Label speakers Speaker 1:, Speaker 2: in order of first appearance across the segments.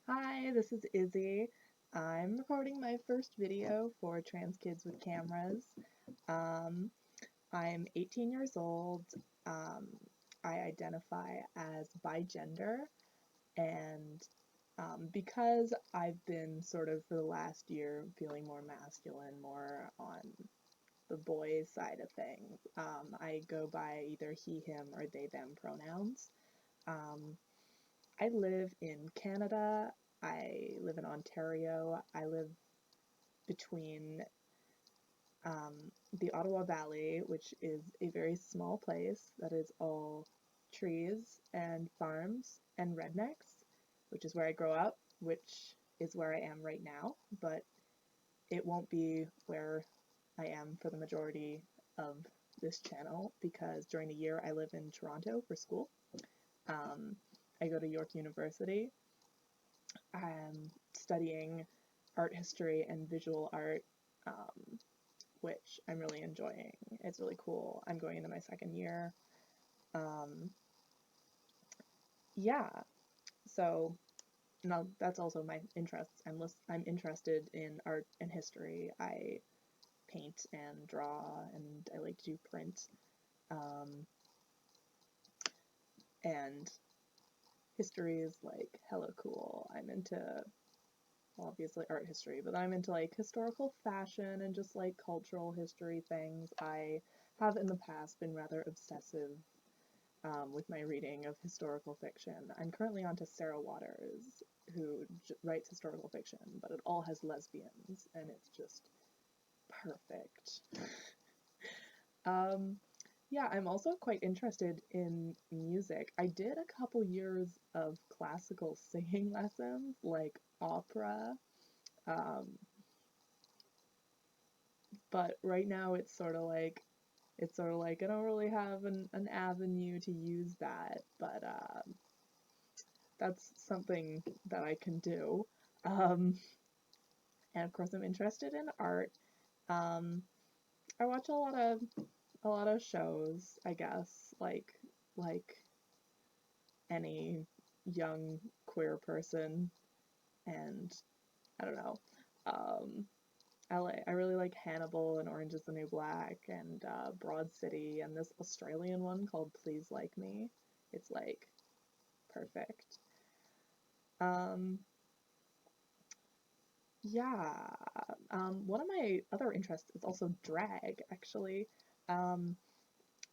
Speaker 1: Hi, this is Izzy. I'm recording my first video for Trans Kids with Cameras. Um, I'm 18 years old. Um, I identify as bigender, and because I've been sort of for the last year feeling more masculine, more on the boys side of things, I go by either he, him, or they, them pronouns. Um, I live in Canada. I live in Ontario. I live between the Ottawa Valley, which is a very small place that is all trees and farms and rednecks, which is where I grew up, which is where I am right now, but it won't be where I am for the majority of this channel because during the year I live in Toronto for school. Um, I go to York University. I'm studying art history and visual art, um, which I'm really enjoying. It's really cool. I'm going into my second year. Um, yeah, so no, that's also my interests. I'm interested in art and history. I paint and draw, and I like to do print. Um, and history is like hella cool. I'm into obviously art history, but I'm into like historical fashion and just like cultural history things. I have in the past been rather obsessive with my reading of historical fiction. I'm currently on to Sarah Waters, who writes historical fiction, but it all has lesbians, and it's just perfect. um, yeah, I'm also quite interested in music. I did a couple years of classical singing lessons, like opera. Um, but right now it's sort of like I don't really have an avenue to use that, but that's something that I can do. Um, and of course, I'm interested in art. Um, I watch a lot of shows, I guess, like any young queer person, and I don't know. Um, I really like Hannibal and Orange is the New Black and Broad City and this Australian one called Please Like Me. It's like perfect. Um, yeah. One of my other interests is also drag, actually. Um,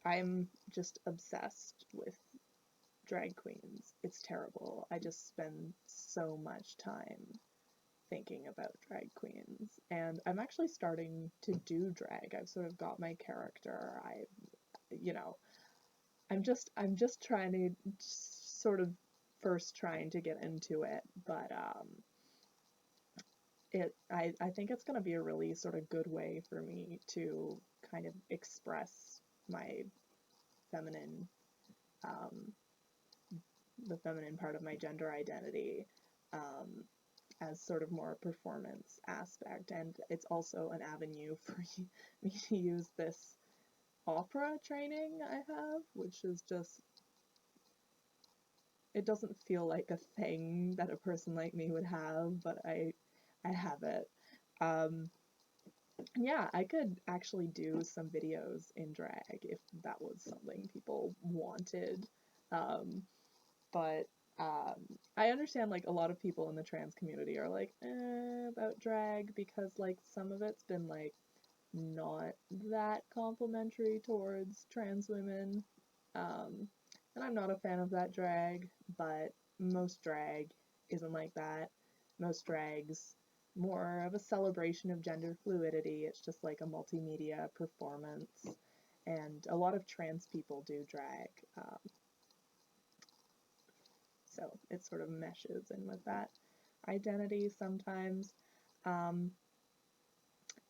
Speaker 1: I'm just obsessed with drag queens. It's terrible. I just spend so much time thinking about drag queens. And I'm actually starting to do drag. I've sort of got my character. You know, I'm just trying to sort of first trying to get into it, but I think it's going to be a really sort of good way for me to kind of express my feminine um, the feminine part of my gender identity um, as sort of more a performance aspect, and it's also an avenue for me to use this opera training I have, which is just it doesn't feel like a thing that a person like me would have, but I have it. Um, yeah, I could actually do some videos in drag if that was something people wanted. Um, but I understand like a lot of people in the trans community are like about drag because like some of it's been like not that complimentary towards trans women. Um, and I'm not a fan of that drag, but most drag isn't like that. Most drag's more of a celebration of gender fluidity. It's just like a multimedia performance. And a lot of trans people do drag. So it sort of meshes in with that identity sometimes. Um,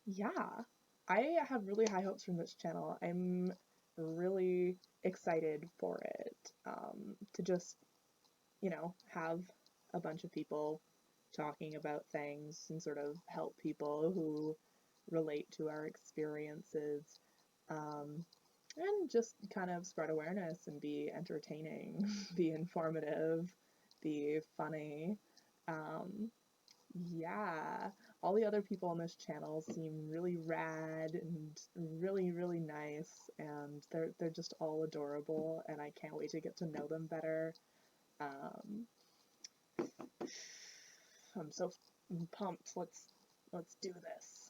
Speaker 1: yeah, I have really high hopes from this channel. I'm really excited for it to just, have a bunch of people talking about things and sort of help people who relate to our experiences um, and just kind of spread awareness and be entertaining, be informative, be funny. Um, yeah, all the other people on this channel seem really rad and really, really nice, and they're just all adorable, and I can't wait to get to know them better. Um, I'm so pumped. Let's do this.